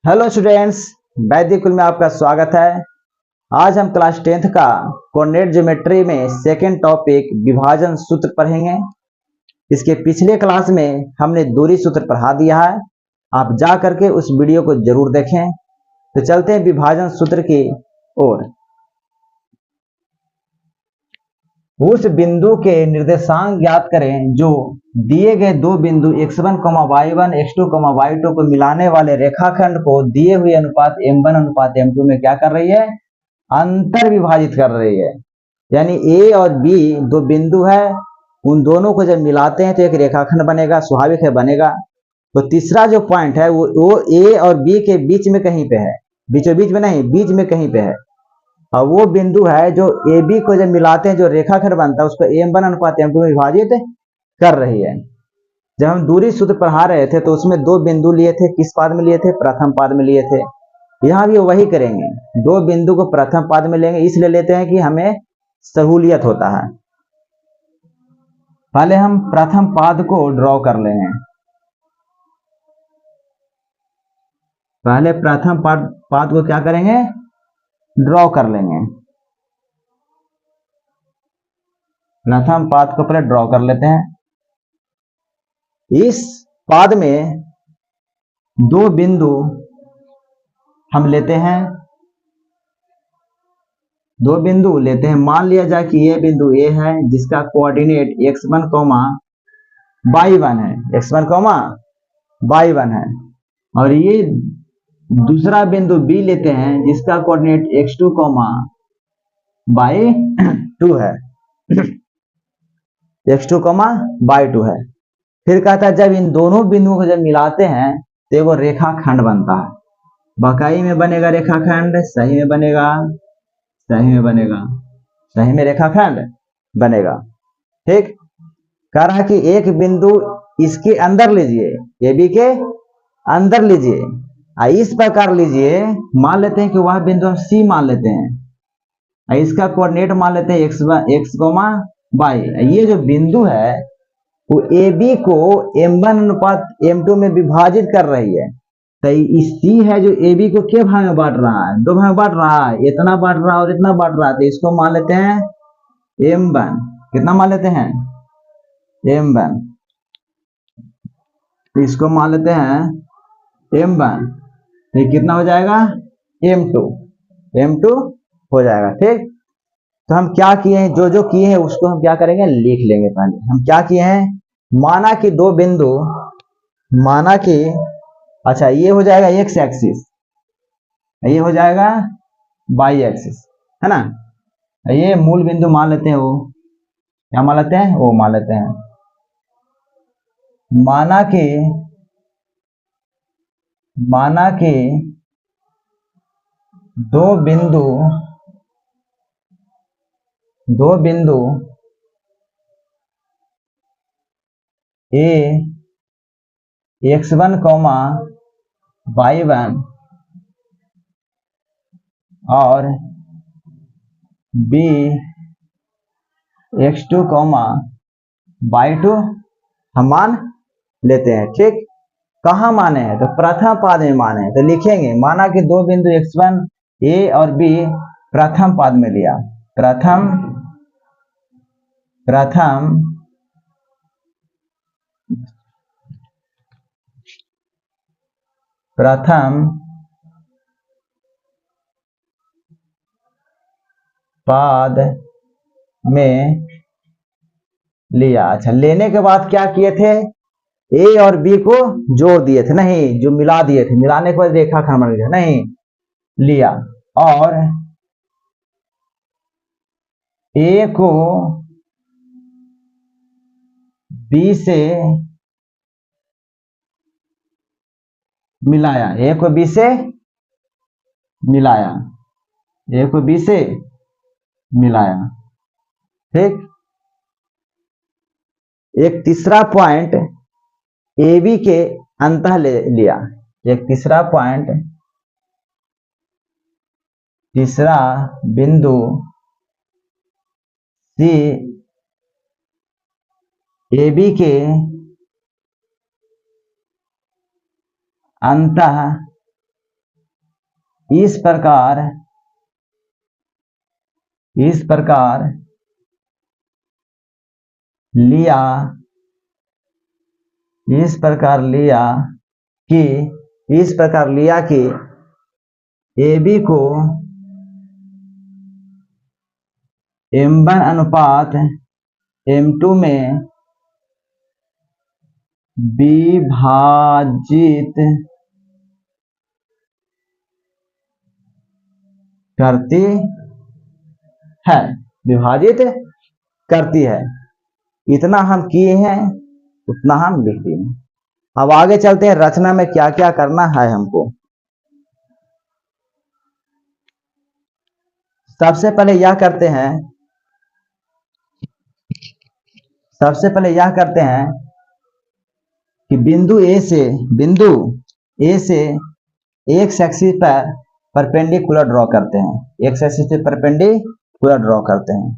Hello students, वैदिक कुल में आपका स्वागत है। आज हम क्लास 10th का कोऑर्डिनेट ज्योमेट्री में सेकेंड टॉपिक विभाजन सूत्र पढ़ेंगे। इसके पिछले क्लास में हमने दूरी सूत्र पढ़ा दिया है। आप जा करके उस वीडियो को जरूर देखें। तो चलते हैं विभाजन सूत्र की ओर। उस बिंदु के निर्देशांक ज्ञात करें जो दिए गए दो बिंदु x1, y1, x2, y2 को मिलाने वाले रेखाखंड को दिए हुए अनुपात m1 अनुपात m2 में क्या कर रही है? अंतर विभाजित कर रही है। यानी a और b दो बिंदु है, उन दोनों को जब मिलाते हैं तो एक रेखाखंड बनेगा, स्वाभाविक है बनेगा। तो तीसरा जो पॉइंट है वो a और b के बीच में कहीं पे है, बीचों बीच में नहीं, बीच में कहीं पे है। और वो बिंदु है जो ए बी को जब मिलाते हैं जो रेखाखंड बनता है उसको m1 अनुपात m2 में विभाजित कर रही है। जब हम दूरी सूत्र पढ़ा रहे थे तो उसमें दो बिंदु लिए थे, किस पाद में लिए थे? प्रथम पाद में लिए थे। यहाँ भी वही करेंगे, दो बिंदु को प्रथम पाद में लेंगे, इसलिए लेते हैं कि हमें सहूलियत होता है। पहले हम प्रथम पाद को ड्रॉ कर लेंगे। पहले प्रथम पाद को क्या करेंगे? ड्रॉ कर लेंगे। प्रथम पाद को पहले ड्रॉ कर लेते हैं। इस पाद में दो बिंदु हम लेते हैं, दो बिंदु लेते हैं। मान लिया जाए कि ये बिंदु ए है जिसका कोऑर्डिनेट x1, y1 है, x1, y1 है। और ये दूसरा बिंदु बी लेते हैं जिसका कोऑर्डिनेट x2, y2 है, x2, y2 है। फिर कहता है जब इन दोनों बिंदुओं को जब मिलाते हैं तो एक रेखाखंड बनता है। बकाई में बनेगा रेखाखंड, सही में बनेगा, सही में बनेगा, सही में रेखाखंड बनेगा। ठीक, कह रहा है कि एक बिंदु इसके अंदर लीजिए, ए बी के अंदर लीजिए, इस प्रकार लीजिए। मान लेते हैं कि वह बिंदु हम सी मान लेते हैं, इसका कोऑर्डिनेट मान लेते हैं x, y। ये जो बिंदु है वो ए बी को m1 अनुपात m2 में विभाजित कर रही है। तो इस सी है जो ए बी को के भाग में बांट रहा है? दो भाग में बांट रहा है, इतना बांट रहा है और इतना बांट रहा है। तो इसको मान लेते हैं m1। कितना मान लेते हैं? m1। तो इसको मान लेते हैं m1। तो कितना हो जाएगा? m2 हो जाएगा। ठीक, तो हम क्या किए हैं, जो जो किए हैं उसको हम क्या करेंगे? लिख लेंगे। पहले हम क्या किए हैं? माना कि दो बिंदु, माना कि अच्छा ये हो जाएगा x एक्सिस, ये हो जाएगा y एक्सिस, है ना। ये मूल बिंदु मान लेते हैं, वो क्या मान लेते हैं? वो मान लेते हैं। माना कि दो बिंदु a x1, y1 और b x2, y2 हम मान लेते हैं। ठीक, कहाँ माने हैं? तो प्रथम पाद में माने हैं। तो लिखेंगे माना कि दो बिंदु x1 a और b प्रथम पाद में लिया, प्रथम पाद में लिया। अच्छा, लेने के बाद क्या किए थे? ए और बी को जोड़ दिए थे? नहीं, जो मिला दिए थे। मिलाने के बाद रेखाखंड बन गया? नहीं, लिया। और ए को बी से मिलाया, ए को बी से मिलाया, ए को बी से मिलाया। ठीक, एक तीसरा पॉइंट ए बी के अंतः ले लिया, एक तीसरा पॉइंट, तीसरा बिंदु सी ए बी के अंतः इस प्रकार लिया कि AB को M1 अनुपात M2 में विभाजित करती है। इतना हम किए हैं, उतना हम लिख दिए। अब आगे चलते हैं, रचना में क्या क्या करना है हमको। सबसे पहले यह करते हैं कि बिंदु ए से एक्स एक्सिस पर परपेंडिकुलर ड्रॉ करते हैं। एक्स एक्सिस पे परपेंडिकुलर ड्रॉ करते हैं।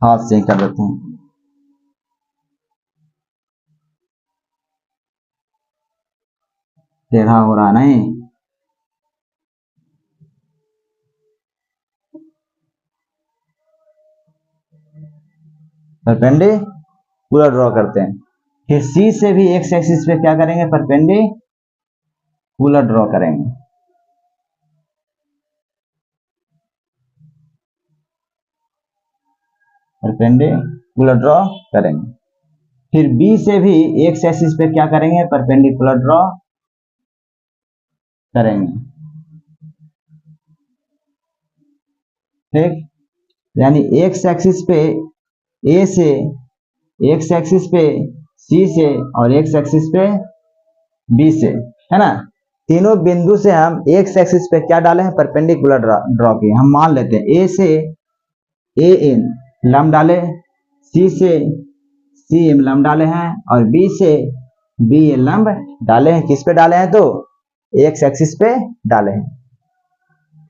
हाथ से कर देते हैं। टेढ़ा हो रहा नहीं, परपेंडिकुलर ड्रॉ करते हैं। फिर सी से भी एक्स एक्सिस पे क्या करेंगे, परपेंडिकुलर ड्रॉ करेंगे। परपेंडिकुलर ड्रॉ करेंगे। फिर बी से भी एक्स एक्सिस पे क्या करेंगे, परपेंडिकुलर ड्रॉ करेंगे। ठीक, यानी एक्स एक्सिस पे ए से, एक्स एक्सिस पे सी से और एक्स एक्सिस पे बी से, है ना। तीनों बिंदु से हम एक्स एक्सिस पे क्या डाले हैं, परपेंडिकुलर ड्रॉ किए। हम मान लेते हैं ए से ए एन लंब डाले, सी से सी एम लंब डाले हैं और बी से बी ए लंब डाले हैं। किस पे डाले हैं, तो एक्स एक्सिस पे डाले हैं।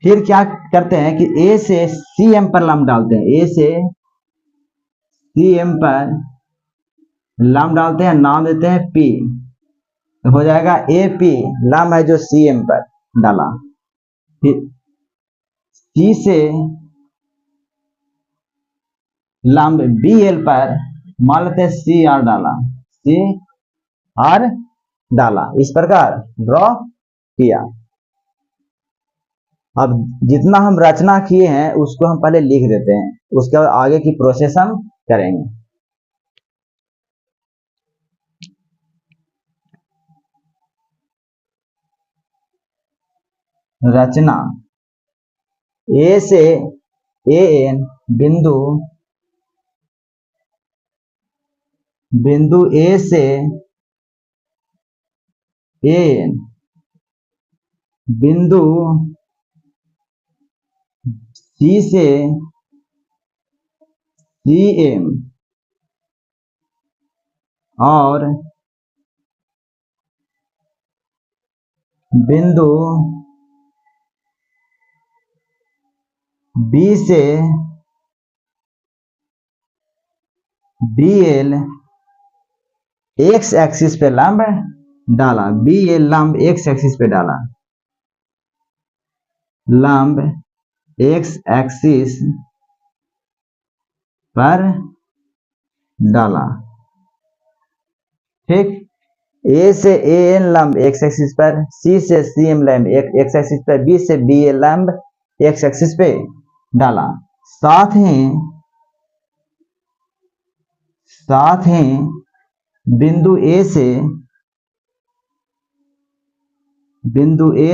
फिर क्या करते हैं कि ए से सी एम पर लंब डालते हैं। ए से सी एम पर लंब डालते हैं, नाम देते हैं पी, तो हो जाएगा ए पी लंब है जो सी एम पर डाला। फिर सी से लंब बी एल पर मान लेते हैं सी आर डाला। इस प्रकार ड्रॉ किया। अब जितना हम रचना किए हैं उसको हम पहले लिख देते हैं, उसके बाद आगे की प्रोसेस हम करेंगे। रचना ए से ए एन बिंदु ए से ए एन बिंदु सी से सी एम और बिंदु बी से बी एल एक्स एक्सिस पे लंब डाला। बी एल लंब एक्स एक्सिस पे डाला, लंब एक्स एक्सिस पर डाला। ठीक, ए से ए एन लंब एक्स एक्सिस पर, सी से सी एम लंब एक्स एक्सिस पर, बी से बी ए लंब एक्स एक्सिस पे डाला। साथ ही बिंदु ए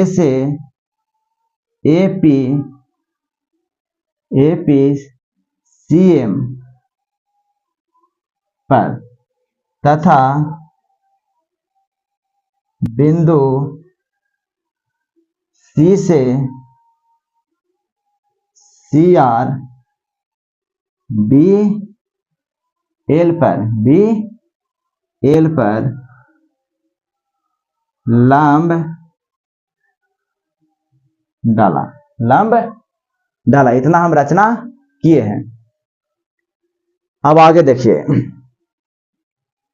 से ए पी सी एम पर तथा बिंदु सी से सी आर बी एल पर लंब डाला। इतना हम रचना किए हैं। अब आगे देखिए,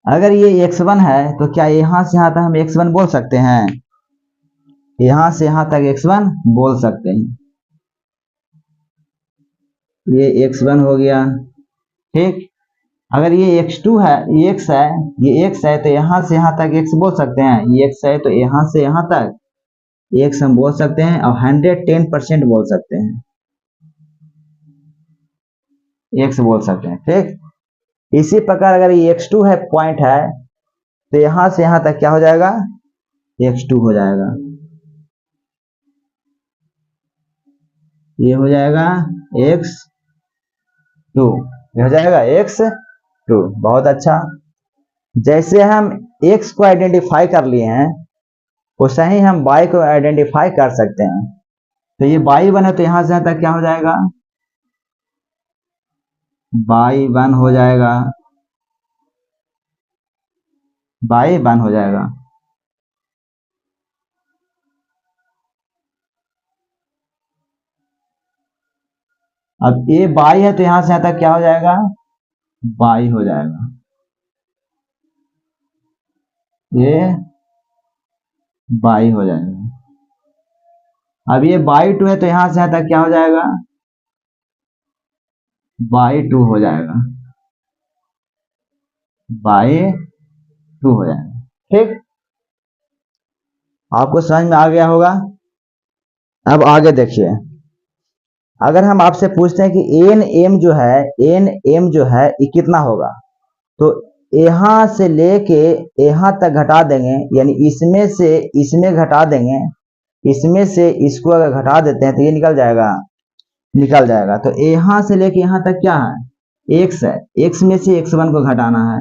अगर ये x1 है तो क्या यहां से यहां तक हम x1 बोल सकते हैं? यहां से यहां तक x1 बोल सकते हैं। ये x1 हो गया, ठीक। अगर ये x2 है, ये x है, ये x है, तो यहां से यहां तक x बोल सकते हैं। ये x है तो यहां से यहां तक x हम बोल सकते हैं और 110% बोल सकते हैं, x बोल सकते हैं, ठीक। इसी प्रकार अगर ये x2 है, पॉइंट है, तो यहां से यहां तक क्या हो जाएगा? x2 हो जाएगा। ये हो जाएगा x2, ये हो जाएगा x2। बहुत अच्छा। जैसे हम x को आइडेंटिफाई कर लिए हैं, वैसे ही हम y को आइडेंटिफाई कर सकते हैं। तो ये y1 है तो यहां से यहां तक क्या हो जाएगा? y1 हो जाएगा, y1 हो जाएगा। अब ये y है तो यहां से यहां तक क्या हो जाएगा? y हो जाएगा। ये y हो जाएगा। अब ये y2 है तो यहां से यहां तक क्या हो जाएगा? y2 हो जाएगा, y2 हो जाएगा, ठीक। आपको समझ में आ गया होगा। अब आगे देखिए, अगर हम आपसे पूछते हैं कि एन एम जो है ये कितना होगा, तो यहां से लेके यहां तक घटा देंगे, यानी इसमें से इसमें घटा देंगे, इसमें से इसको अगर घटा देते हैं तो ये निकल जाएगा। तो यहां से लेके यहां तक क्या है? x है, x में से x1 को घटाना है,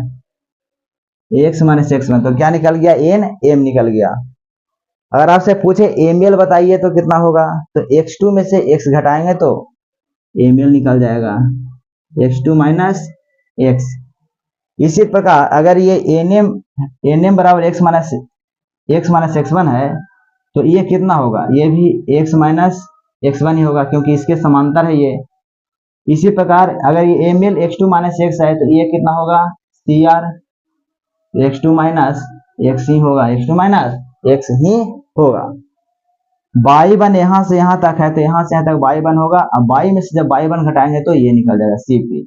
x माइनस x1, तो क्या निकल गया? एन एम निकल गया। अगर आपसे पूछे एमएल बताइए तो कितना होगा, तो x2 में से x घटाएंगे तो एमएल निकल जाएगा, x2 माइनस x। इसी प्रकार अगर ये एनएम बराबर x माइनस x1 है, तो ये कितना होगा? ये भी x माइनस x1 ही होगा, क्योंकि इसके समांतर है ये। इसी प्रकार अगर ये एमएल x2 माइनस x है, तो ये कितना होगा? CR x2 माइनस x ही होगा, x2 माइनस x ही होगा। y1 यहां से यहां तक है तो यहां से यहां तक y1 होगा। अब y में से जब y1 घटाएंगे तो ये निकल जाएगा CP,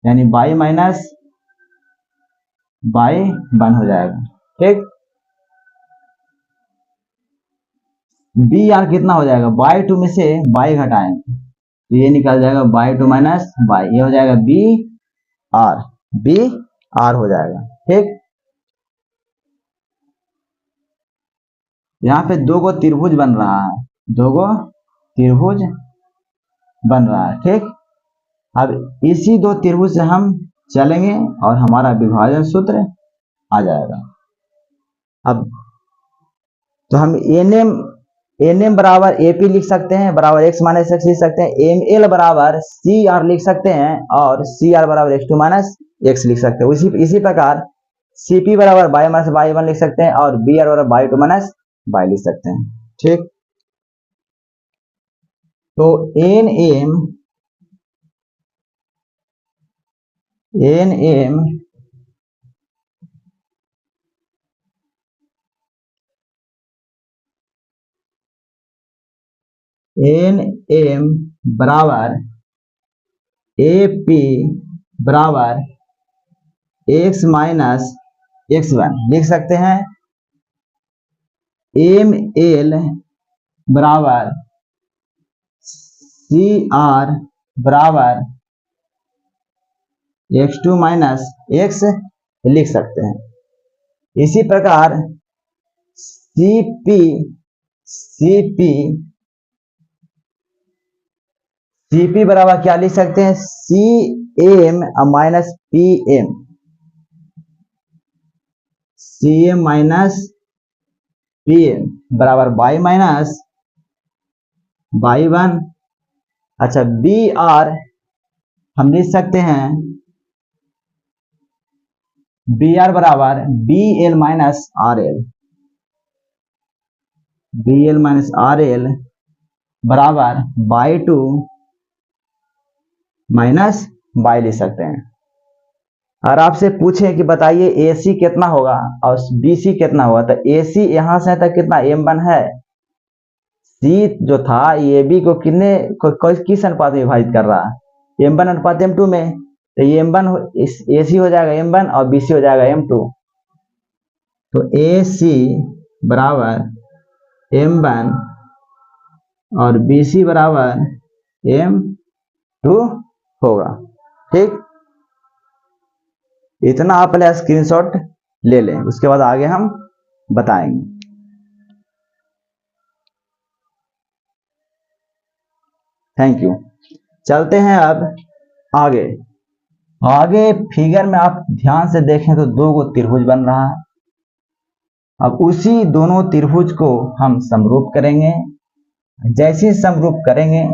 यानी y माइनस y1 हो जाएगा, ठीक। BR कितना हो जाएगा? y2 में से y घटाएंगे तो ये निकल जाएगा y2 माइनस y, ये हो जाएगा BR हो जाएगा, ठीक। यहाँ पे दो गो त्रिभुज बन रहा है, दो गो त्रिभुज बन रहा है, ठीक। अब इसी दो त्रिभुज से हम चलेंगे और हमारा विभाजन सूत्र आ जाएगा। अब तो हम एनएम बराबर एपी लिख सकते हैं, बराबर एक्स माइनस एक्स लिख सकते हैं, एमएल बराबर सी आर लिख सकते हैं और सी आर बराबर x2 माइनस एक्स लिख सकते हैं। इसी प्रकार सीपी बराबर y माइनस y1 लिख सकते हैं और बी आर बराबर y2 माइनस y लिख सकते हैं, ठीक। तो एन एम बराबर ए पी बराबर x माइनस x1 लिख सकते हैं। एम एल बराबर सी आर बराबर x2 माइनस x लिख सकते हैं। इसी प्रकार सीपी बराबर क्या लिख सकते हैं? C M minus P M, C M minus P M बराबर y माइनस y1। अच्छा, बी आर हम लिख सकते हैं बी आर बराबर B L minus R L, B L minus R L बराबर y2 माइनस y लिख सकते हैं। और आपसे पूछे कि बताइए AC कितना होगा और BC कितना होगा, तो AC यहां से तक कितना m1 है, C जो था AB को किस अनुपात में विभाजित कर रहा है, m1 अनुपात m2 में, तो ये m1 AC हो जाएगा m1 और BC हो जाएगा m2। तो AC बराबर m1 और BC बराबर m2 होगा। ठीक, इतना आप पहले स्क्रीनशॉट ले लें, उसके बाद आगे हम बताएंगे। Thank you. चलते हैं अब आगे। आगे फिगर में आप ध्यान से देखें तो दो गो त्रिभुज बन रहा है। अब उसी दोनों त्रिभुज को हम समरूप करेंगे। जैसे समरूप करेंगे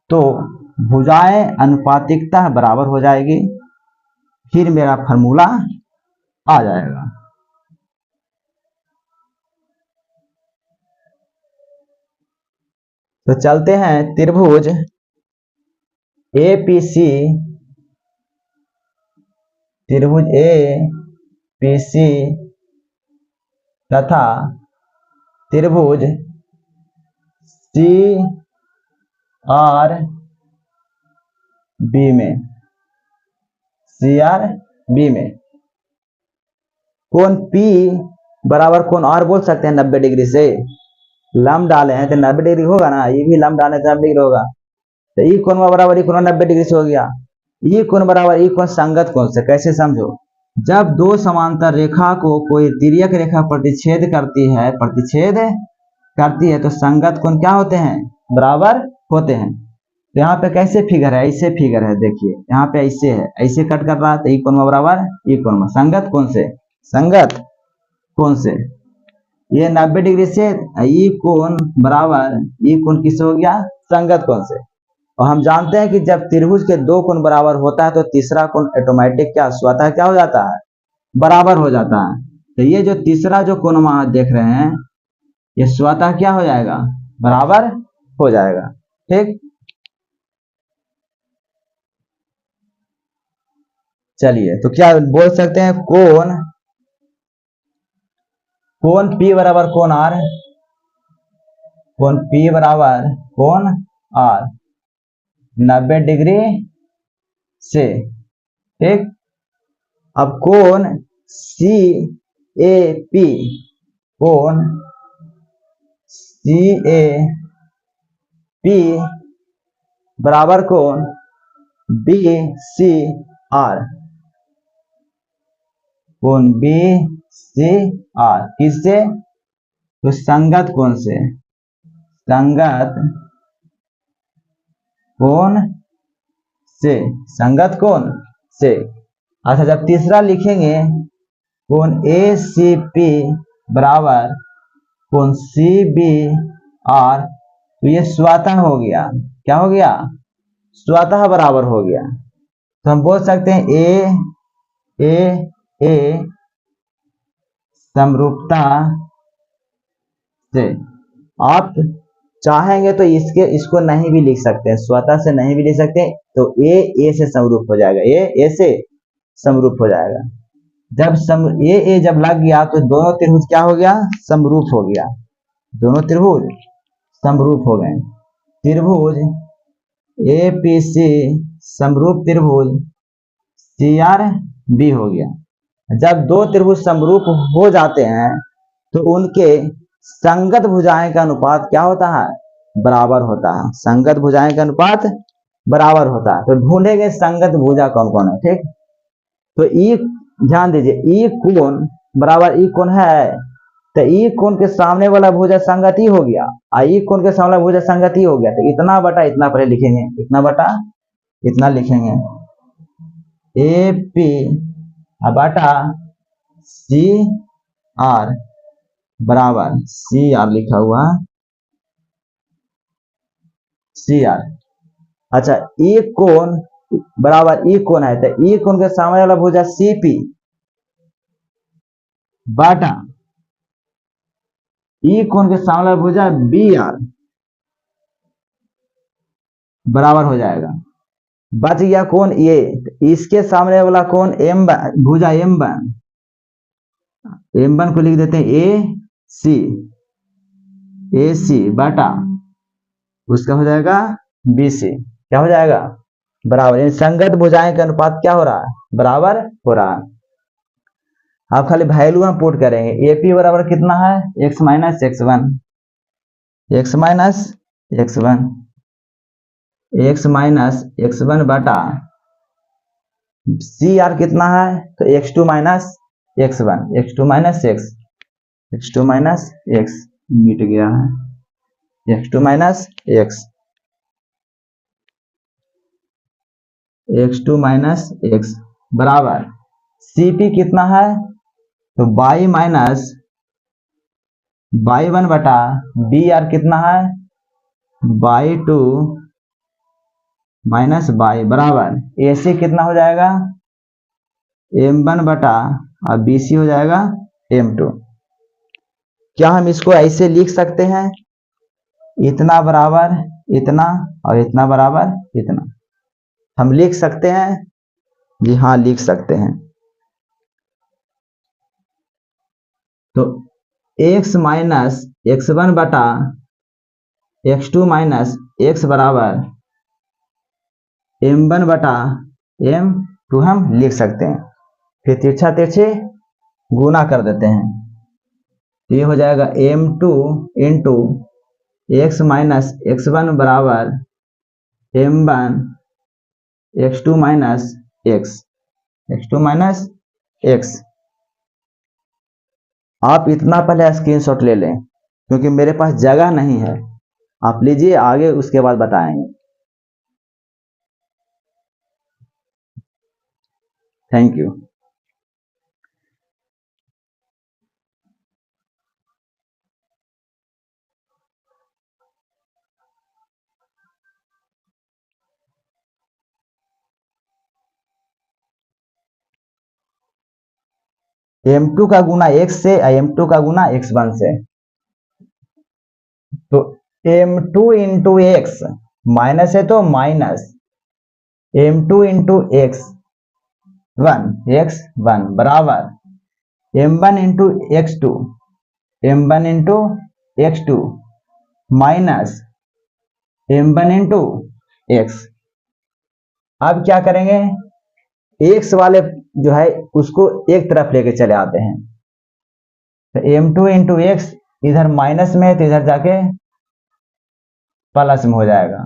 तो भुजाएं अनुपातिकता बराबर हो जाएगी, फिर मेरा फार्मूला आ जाएगा। तो चलते हैं त्रिभुज APC, त्रिभुज APC तथा त्रिभुज CRB में, CRB में कोण P बराबर कोण R बोल सकते हैं 90 डिग्री से। लंब डाले हैं तो 90 डिग्री होगा ना, ये भी लंब डाले तो 90 डिग्री होगा। तो ये कोण बराबर ये कोण 90 डिग्री से हो गया। ये कोण बराबर ये कोण संगत कोण से, कैसे समझो, जब दो समांतर रेखा को कोई तिर्यक रेखा प्रतिच्छेद करती है तो संगत कोण क्या होते हैं, बराबर होते हैं। तो यहाँ पे कैसे फिगर है, ऐसे फिगर है, देखिए यहाँ पे ऐसे है, ऐसे कट कर रहा है, तो ये कोण बराबर ये कोण संगत कोण से, संगत कोण से ये 90 डिग्री से, ये कोण बराबर ये कोण किससे हो गया, संगत कोण से। और हम जानते हैं कि जब त्रिभुज के दो कोण बराबर होता है तो तीसरा कोण ऑटोमेटिक क्या स्वतः क्या हो जाता है, बराबर हो जाता है। तो ये जो तीसरा जो कोण हम देख रहे हैं ये स्वतः क्या हो जाएगा, बराबर हो जाएगा। ठीक, चलिए तो क्या बोल सकते हैं, कोण P बराबर कोण R, कोण P बराबर कोण R 90 डिग्री से। ठीक, अब कोण CAP, कोण CAP बराबर कोण BCR, कोण BCR किससे, तो संगत कोण से, संगत कोण से, संगत कोण से। अच्छा, जब तीसरा लिखेंगे कोण ACP बराबर कोण CBR, तो ये स्वतः हो गया, क्या हो गया, स्वतः बराबर हो गया। तो हम बोल सकते हैं A समरूपता से। आप चाहेंगे तो इसको नहीं भी लिख सकते हैं, स्वतः से नहीं भी लिख सकते हैं, तो A से समरूप हो जाएगा, A से समरूप हो जाएगा। जब A जब लग गया तो दोनों त्रिभुज क्या हो गया, समरूप हो गया, दोनों त्रिभुज समरूप हो गए। त्रिभुज APC समरूप त्रिभुज CRB हो गया। जब दो त्रिभुज समरूप हो जाते हैं तो उनके संगत भुजाएं का अनुपात क्या होता है, बराबर होता है, संगत भुजाएं का अनुपात बराबर होता है। तो ढूंढेंगे संगत भुजा कौन कौन है। ठीक, तो ई ध्यान दीजिए, ई कोण बराबर ई कोण है, तो ई कोण के सामने वाला भुजा संगत ही हो गया, ई कोण के सामने भुजा संगत ही हो गया। तो इतना बटा इतना पहले लिखेंगे, इतना बटा इतना लिखेंगे, AP बटा CR बराबर CR लिखा हुआ CR। अच्छा, ई कोण बराबर ई कोण है, तो ई कोण के सामने वाला भुजा CP बटा ई कोण के सामने वाला भुजा BR बराबर हो जाएगा। बच गया कौन, इसके सामने वाला कौन एम भुजा M1 को लिख देते हैं ए सी बटा उसका हो जाएगा BC। क्या हो जाएगा? बराबर। इन संगत भुजाएं का अनुपात क्या हो रहा है? बराबर हो रहा है। आप खाली वैल्यू हम पुट करेंगे। AP बराबर कितना है? x minus x1 x minus x1 x minus x1 बटा CR कितना है? तो x2 minus x1 x2 minus x2 minus x मिट गया है x2 minus x2 minus x बराबर CP कितना है? तो y माइनस y1 बटा BR कितना है? y2 माइनस y बराबर AC कितना हो जाएगा? M1 बटा और BC हो जाएगा M2। क्या हम इसको ऐसे लिख सकते हैं? इतना बराबर इतना और इतना बराबर इतना हम लिख सकते हैं? जी हाँ, लिख सकते हैं। तो x माइनस x1 बटा x2 माइनस x बराबर M1 बटा M2 हम लिख सकते हैं। फिर तिरछा तिरछे गुना कर देते हैं। तो ये हो जाएगा M2 into x minus x1 बराबर M1 x2 minus x2 minus x। आप इतना पहले स्क्रीनशॉट ले लें क्योंकि मेरे पास जगह नहीं है। आप लीजिए, आगे उसके बाद बताएंगे। Thank you. M2 का गुना x से M2 का गुना x1 से। तो M2 इंटू एक्स माइनस है तो माइनस M2 इंटू x1 बराबर M1 into x2 minus M1 into x। अब क्या करेंगे? x वाले जो है उसको एक तरफ लेके चले आते हैं। तो M2 इंटू एक्स इधर माइनस में है तो इधर जाके प्लस में हो जाएगा।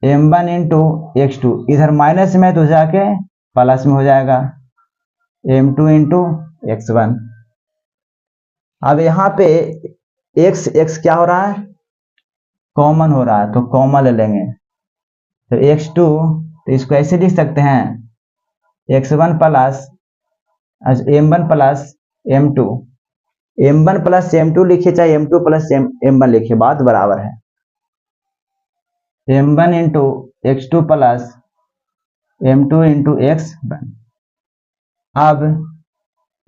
M1 इंटू x2 इधर माइनस में है तो जाके प्लस में हो जाएगा। M2 into x1। अब यहाँ पे x क्या हो रहा है? कॉमन हो रहा है तो कॉमन ले लेंगे। तो x2 तो इसको ऐसे लिख सकते हैं x1 plus M1 plus M2। M1 plus M2 लिखिए चाहे M2 प्लस M1 लिखिए, बात बराबर है। M1 into x2 plus M2 into x1। अब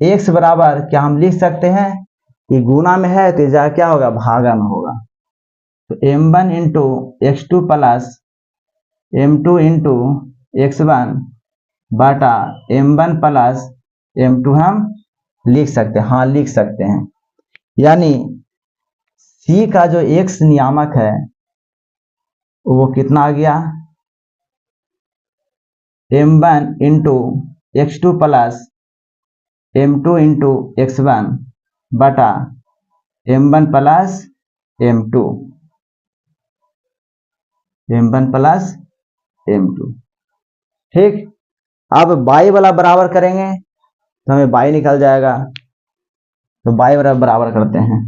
x बराबर क्या हम लिख सकते हैं कि गुना में है तो जा क्या होगा? भागा में होगा। तो M1 into x2 plus M2 into x1 बटा M1 प्लस M2 हम लिख सकते हैं। हाँ, लिख सकते हैं। यानी C का जो x नियामक है वो कितना आ गया? M1 into x2 plus M2 into x1 बटा M1 plus M2 plus M2। ठीक। अब y वाला बराबर करेंगे तो हमें y निकल जाएगा। तो y बराबर करते हैं।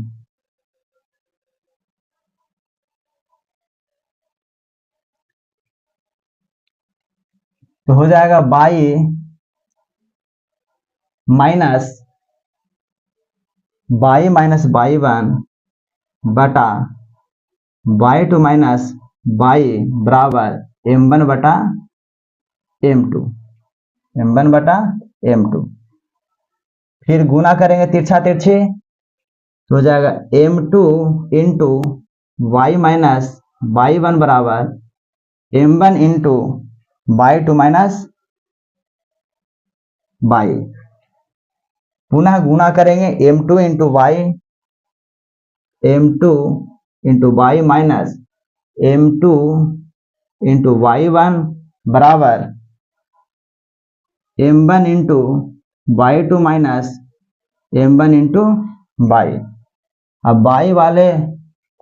तो हो जाएगा y माइनस y1 बटा y2 माइनस y बराबर M1 बटा M2। फिर गुना करेंगे तिरछा तिरछी तो हो जाएगा M2 into y minus y1 बराबर M1 into Y two minus Y, पुनः गुणा करेंगे m2 into Y, m2 into Y minus m2 into Y one बराबर m1 into Y two minus m1 into Y. अब वाई वाले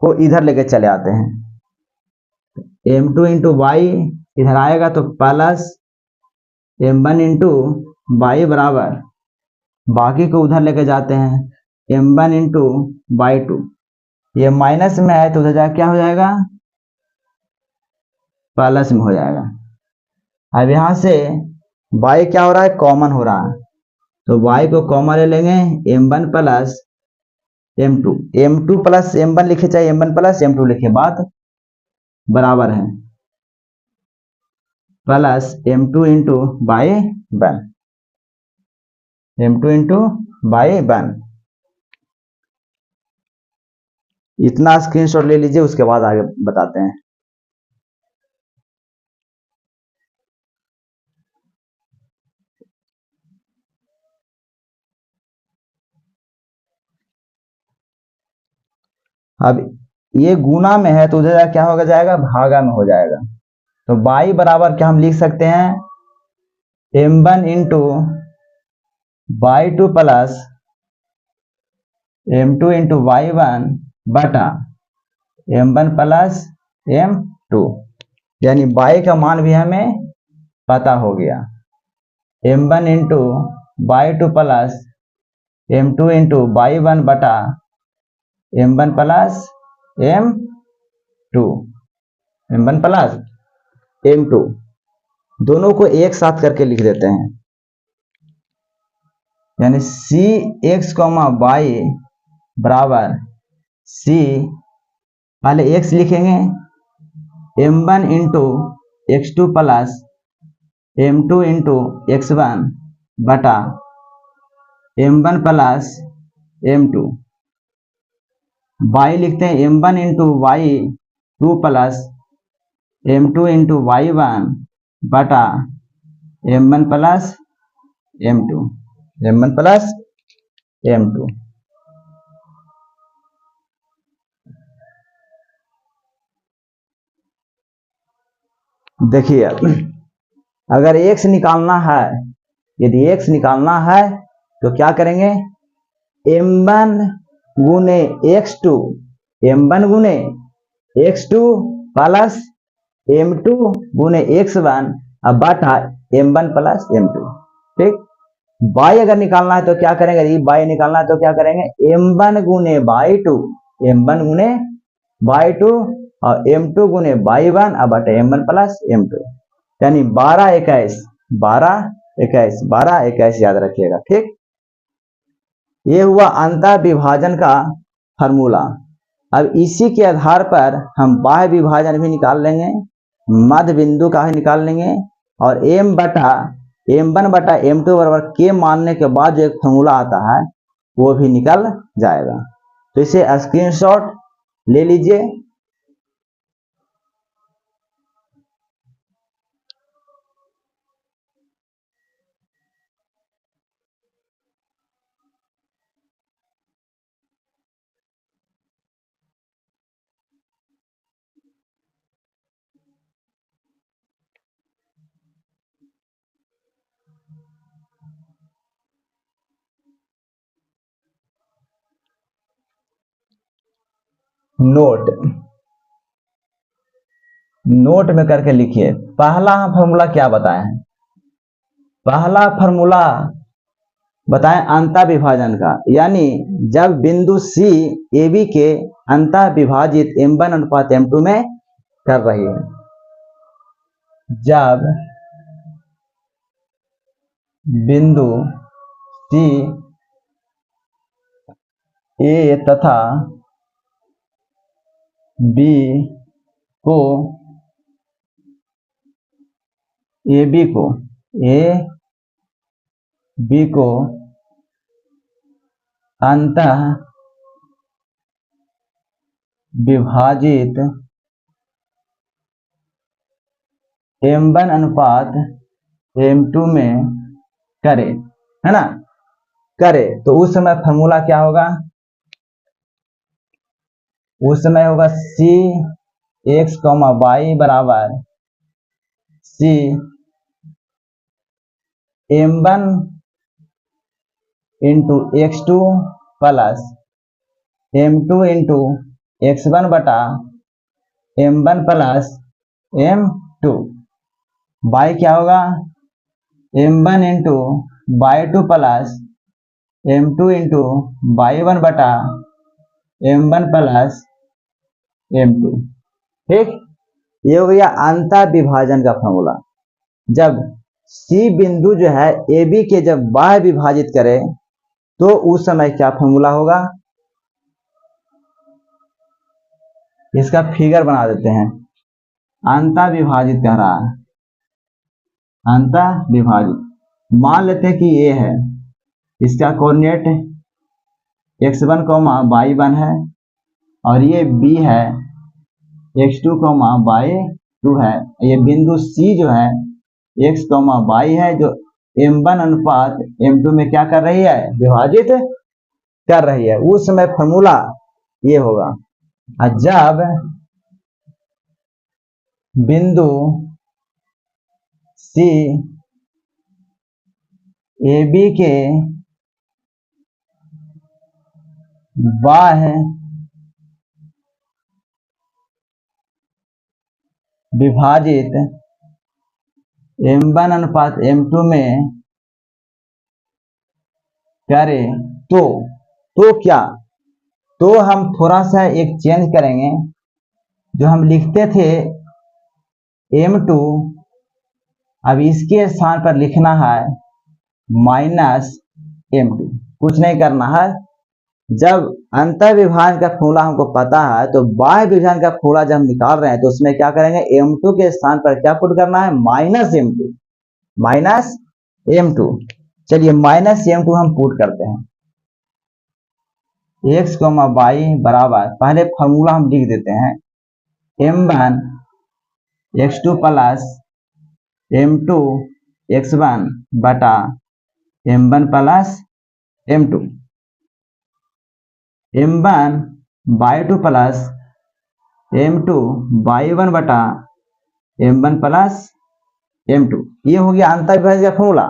को इधर लेके चले आते हैं, m2 इंटू वाई इधर आएगा तो प्लस m1 इंटू वाई बराबर, बाकी को उधर लेके जाते हैं m1 इंटू वाई टू, ये माइनस में है तो उधर जाके क्या हो जाएगा, प्लस में हो जाएगा। अब यहां से y क्या हो रहा है, कॉमन हो रहा है, तो y को कॉमन ले लेंगे m1 plus m2, m2 plus m1 लिखे चाहे m1 प्लस m2 लिखे, बात बराबर है, plus m2 into by one, m2 into by one. इतना स्क्रीनशॉट ले लीजिए, उसके बाद आगे बताते हैं। अब ये गुना में है तो उधर क्या होगा जाएगा, भागा में हो जाएगा, तो y बराबर क्या हम लिख सकते हैं, m1 into Y two plus m2 into Y one बटा m1 प्लस m2, यानी y का मान भी हमें पता हो गया, m1 into Y two plus m2 into Y one बटा m1 plus m2, m1 plus m2, दोनों को एक साथ करके लिख देते हैं, यानी सी एक्स कॉमा वाई बराबर सी, पहले एक्स लिखेंगे m1 into x2 plus m2 into x1 बटा m1 प्लस m2, y लिखते हैं m1 into Y two plus m2 into Y one बटा m1 plus m2, m1 plus m2। देखिए अगर x निकालना है, यदि x निकालना है तो क्या करेंगे, m1 गुने x2, m1 गुने x2 प्लस m2 गुने x1 अब बटा m1 प्लस m2, ठीक। y अगर निकालना है तो क्या करेंगे, यदि y निकालना है तो क्या करेंगे, m1 गुने y2, m1 गुने y2 और m2 गुने y1 अब बटे m1 प्लस m2, यानी 12 21 12 21 12 21 याद रखिएगा, ठीक। ये हुआ अंतर विभाजन का फार्मूला। अब इसी के आधार पर हम बाह्य विभाजन भी निकाल लेंगे, मध्य बिंदु का भी निकाल लेंगे, और m1 बटा m2 बराबर के मानने के बाद जो एक फार्मूला आता है वो भी निकल जाएगा। तो इसे स्क्रीनशॉट ले लीजिए। नोट में करके लिखिए। पहला फॉर्मूला क्या बताए हैं, पहला फॉर्मूला बताएं अंतर विभाजन का, यानी जब बिंदु C AB के अंतर विभाजित m1 अनुपात m2 में कर रही है, जब बिंदु C A तथा B को AB को अंतः विभाजित M1 अनुपात M2 में करे, है ना, करे, तो उस समय फॉर्मूला क्या होगा, उस समय होगा सी एक्स कॉमा वाई बराबर सी M1 into x2 plus M2 into x1 बटा M1 प्लस M2। बाई क्या होगा, M1 into y2 plus M2 into y1 बटा M1 प्लस M2। ठीक, ये हो गया अंतर विभाजन का फॉर्मूला। जब C बिंदु जो है AB के जब बाह्य विभाजित करे तो उस समय क्या फॉर्मूला होगा, इसका फिगर बना देते हैं। अंतर विभाजित कह रहा है, अंतर विभाजित, मान लेते हैं कि ये है, इसका कोऑर्डिनेट x1, y1 है और ये b है, x2, y2 है। ये बिंदु C जो है x, y है, जो M1 अनुपात M2 में क्या कर रही है, विभाजित कर रही है। उस समय फॉर्मूला ये होगा। जब बिंदु C AB के बाह्य विभाजित M1 अनुपात M2 में करे तो क्या, तो हम थोड़ा सा एक चेंज करेंगे। जो हम लिखते थे M2, अब इसके स्थान पर लिखना है माइनस M2। कुछ नहीं करना है। जब अंतर विभाजन का फॉर्मूला हमको पता है तो बाह्य विभाजन का फॉर्मूला जब हम निकाल रहे हैं तो उसमें क्या करेंगे, M2 के स्थान पर क्या पुट करना है, माइनस M2, माइनस M2। चलिए माइनस M2 हम पुट करते हैं। x, y बराबर, पहले फॉर्मूला हम लिख देते हैं, M1 x2 plus M2 x1 बटा M1 plus M2, M1 y2 plus M2 y1 बटा M1 प्लस M2। ये हो गया अंतर विभाजन का फॉर्मूला।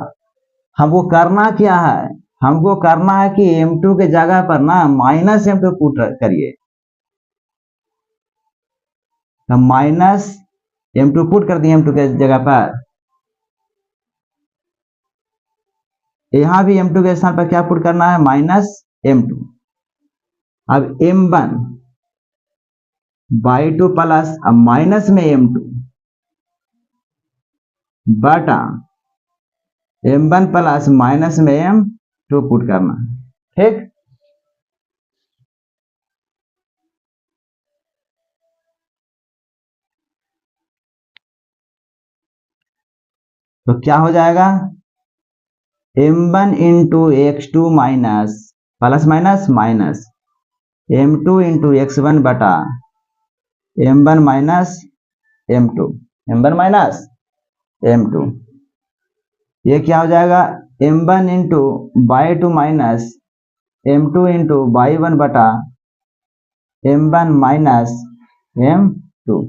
हमको करना क्या है, हमको करना है कि M2 के जगह पर ना माइनस M2 पुट करिए। तो माइनस M2 पुट कर दिए M2 के जगह पर, यहां भी M2 के स्थान पर क्या पुट करना है, माइनस M2। अब M1 y2 प्लस, अब माइनस में M2 बटा M1 प्लस माइनस में M2 पुट करना है। ठीक, तो क्या हो जाएगा, M1 into x2 minus plus minus minus M2 into x1 बटा M1 minus M2, M1 minus M2। ये क्या हो जाएगा, M1 into y2 minus M2 into y1 बटा M1 माइनस M2।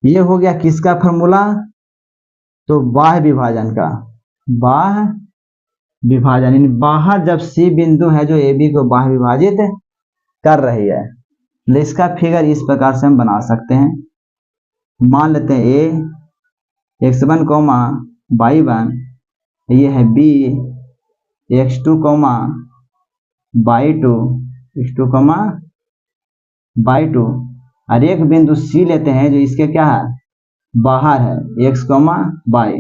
ये हो गया किसका फॉर्मूला, तो बाह्य विभाजन का। बाह्य विभाजन यानी बाहर जब C बिंदु है जो AB को बाह्य विभाजित कर रही है। इसका फिगर इस प्रकार से हम बना सकते हैं। मान लेते हैं A x1, y1, ये है B x2, y2, x2, y2, और एक बिंदु C लेते हैं जो इसके क्या है, बाहर है, x, y।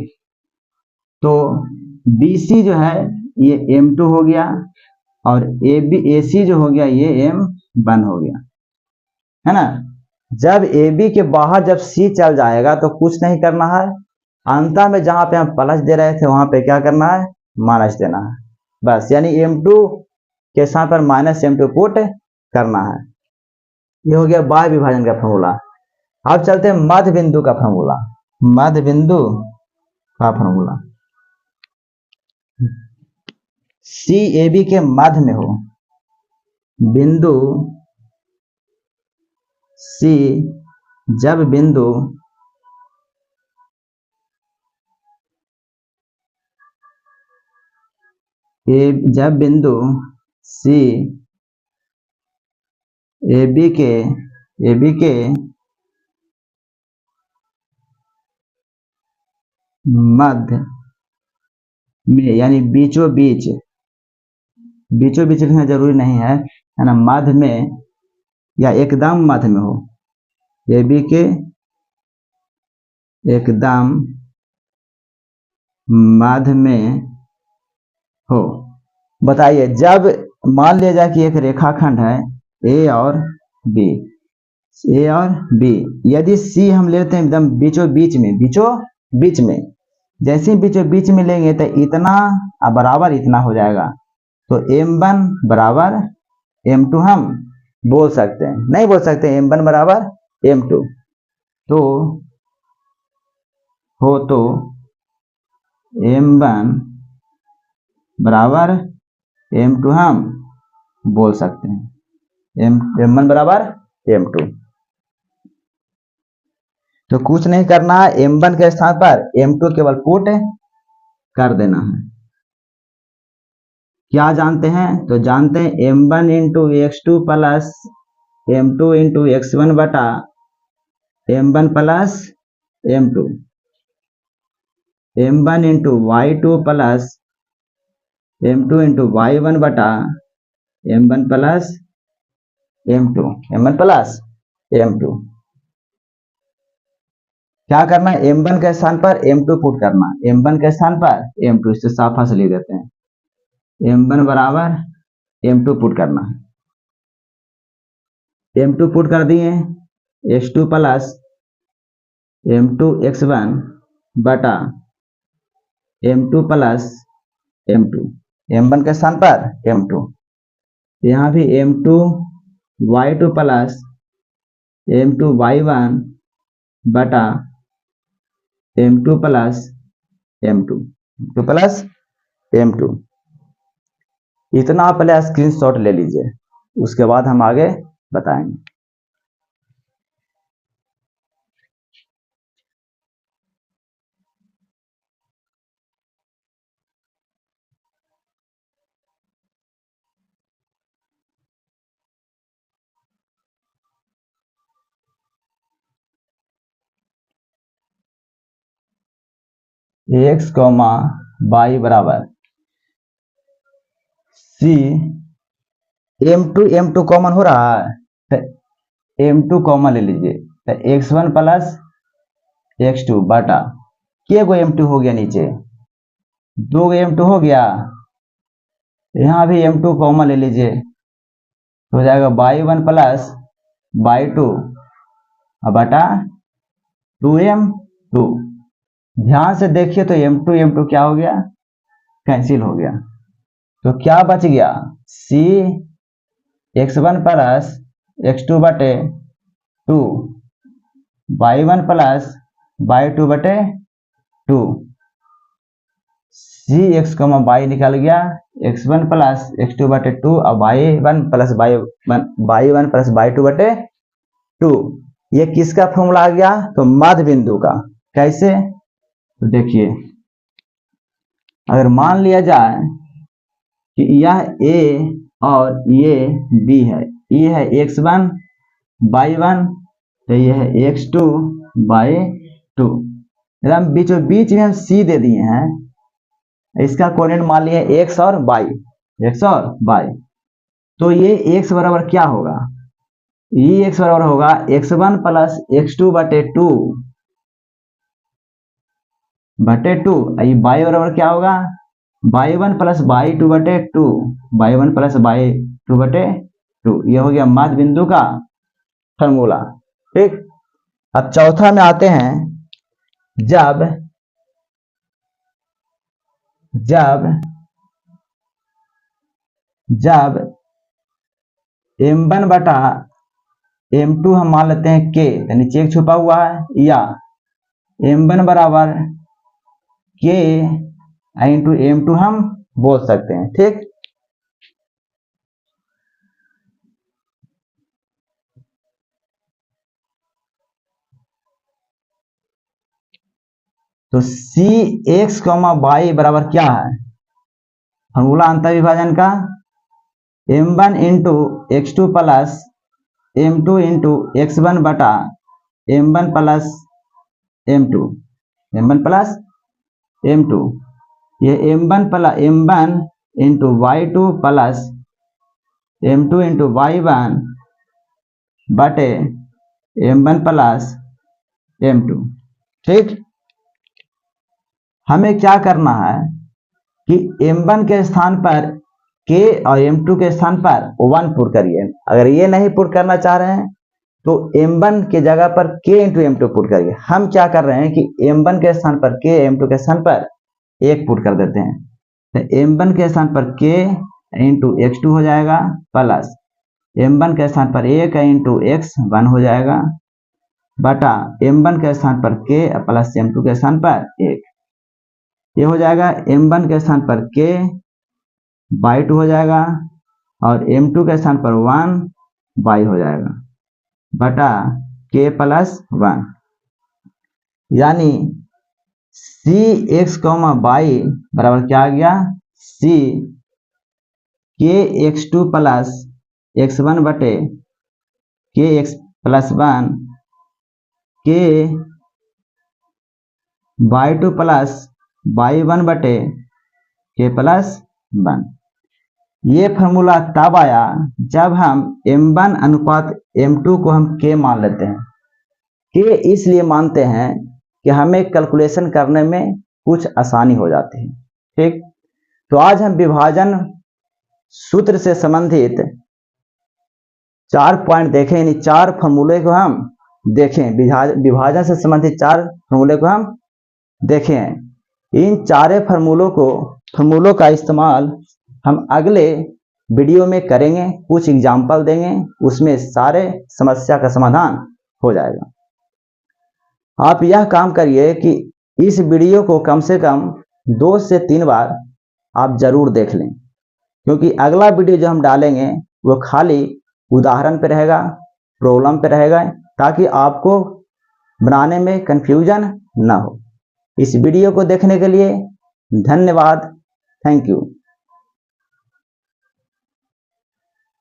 तो BC जो है ये M2 हो गया और AC जो हो गया ये M1 हो गया, है ना। जब AB के बाहर जब C चल जाएगा तो कुछ नहीं करना है, अंतर में जहां पे हम प्लस दे रहे थे वहां पे क्या करना है, माइनस देना है बस। यानी M2 के स्थान पर माइनस M2 पुट करना है। ये हो गया बाह्य विभाजन का फॉर्मूला। अब चलते हैं मध्य बिंदु का फॉर्मूला। मध्य बिंदु का फॉर्मूला, सी ए बी के मध्य में हो, बिंदु सी जब बिंदु जब बिंदु सी ए बी के मध्य में, यानी बीचों बीच लिखना जरूरी नहीं है ना, मध्य में या एकदम मध्य में हो, ए बी के एकदम मध्य में हो। बताइए, जब मान लिया जाए कि एक रेखाखंड है ए और बी, यदि सी हम लेते हैं एकदम बीचों बीच में, जैसे ही बीचों बीच में लेंगे तो इतना बराबर इतना हो जाएगा, तो m1 बराबर m2 हम बोल सकते हैं, नहीं बोल सकते m1 बराबर m2, तो m1 बराबर m2 हम बोल सकते हैं, m1 बराबर m2। तो कुछ नहीं करना है, m1 के स्थान पर m2 केवल पुट कर देना है। क्या जानते हैं? तो जानते हैं m1 into x2 plus m2 into x1 बटा m1 plus m2, m1 into y2 plus m2 into y1 बटा m1 प्लस m2। क्या करना है? m1 के स्थान पर m2 पुट करना, m1 के स्थान पर m2, इससे साफा से लिख देते हैं, m1 बराबर m2 पुट करना है, m2 पुट कर दिए, x2 प्लस m2 x1 बटा m2 प्लस m2, m1 के स्थान पर m2, यहाँ भी m2 y2 plus m2 y1 बटा m2 प्लस m2। इतना पहले स्क्रीनशॉट ले लीजिए, उसके बाद हम आगे बताएंगे। x, y बराबर c, m2 कॉमन हो रहा है, तो m2 कॉमन ले लीजिए, तो x1 प्लस x2 बटा, के गो m2 हो गया, नीचे 2 m2 हो गया, यहाँ भी m2 कॉमन ले लीजिए, हो जाएगा y1 प्लस y2 बटा 2m2। ध्यान से देखिए तो m2 क्या हो गया, कैंसिल हो गया, तो क्या बच गया, c x1 प्लस x2 बटे 2, y1 प्लस y2 बटे 2, c x, y निकल गया, x1 प्लस x2 बटे 2 और y1 प्लस y2 बटे 2। ये किसका फॉर्मूला आ गया? तो मध्य बिंदु का। कैसे? तो देखिए, अगर मान लिया जाए कि यह A और ये B है, ये है x1 y1, तो ये है x2 y2, हम बीचों बीच में हम C दे दिए हैं, इसका कोऑर्डिनेट मान लिया x और y, तो ये x बराबर क्या होगा, ये x बराबर होगा x1 प्लस x2 बटे 2 ये y बराबर क्या होगा, y1 प्लस y2 बटे 2, y1 प्लस y2 बटे 2। ये हो गया मध्य बिंदु का फॉर्मूला। ठीक, अब चौथा में आते हैं, जब m1 बटा m2 हम मान लेते हैं k, नीचे एक छुपा हुआ है, या m1 बराबर k इंटू m2 हम बोल सकते हैं। ठीक, तो सी एक्स कॉमा वाई बराबर क्या है, फॉर्मूला अंतर विभाजन का m1 into x2 plus m2 into x1 बटा m1 plus m2, m1 plus m2, ये m1 into y2 plus m2 into y1 बटे m1 प्लस m2। ठीक, हमें क्या करना है कि m1 के स्थान पर k और m2 के स्थान पर 1 पुट करिए। अगर ये नहीं पुट करना चाह रहे हैं तो m1 के जगह पर k इंटू m2 पुट करिए। हम क्या कर रहे हैं कि m1 के स्थान पर k, m2 के स्थान पर 1 पुट कर देते हैं, तो m1 के स्थान पर k इंटू x2 हो जाएगा प्लस m1 के स्थान पर 1 इंटू x1 हो जाएगा बटा m1 के स्थान पर k प्लस m2 के स्थान पर 1, ये हो जाएगा m1 के स्थान पर k बाई 2 हो जाएगा और m2 के स्थान पर 1 बाई हो जाएगा बटा k प्लस 1, यानी सी एक्स कॉमा वाई बराबर क्या आ गया, सी के x2 प्लस x1 बटे के एक्स प्लस 1 के y2 प्लस y1 बटे के प्लस 1। ये फॉर्मूला तब आया जब हम m1 अनुपात m2 को हम k मान लेते हैं। k इसलिए मानते हैं कि हमें कैलकुलेशन करने में कुछ आसानी हो जाती है। ठीक, तो आज हम विभाजन सूत्र से संबंधित 4 पॉइंट देखें, यानी 4 फॉर्मूले को हम देखें, विभाजन से संबंधित 4 फॉर्मूले को हम देखें। इन 4 फॉर्मूलों का इस्तेमाल हम अगले वीडियो में करेंगे, कुछ एग्जाम्पल देंगे, उसमें सारे समस्या का समाधान हो जाएगा। आप यह काम करिए कि इस वीडियो को कम से कम 2 से 3 बार आप जरूर देख लें, क्योंकि अगला वीडियो जो हम डालेंगे वो खाली उदाहरण पे रहेगा, प्रॉब्लम पे रहेगा, ताकि आपको बनाने में कंफ्यूजन ना हो। इस वीडियो को देखने के लिए धन्यवाद, थैंक यू।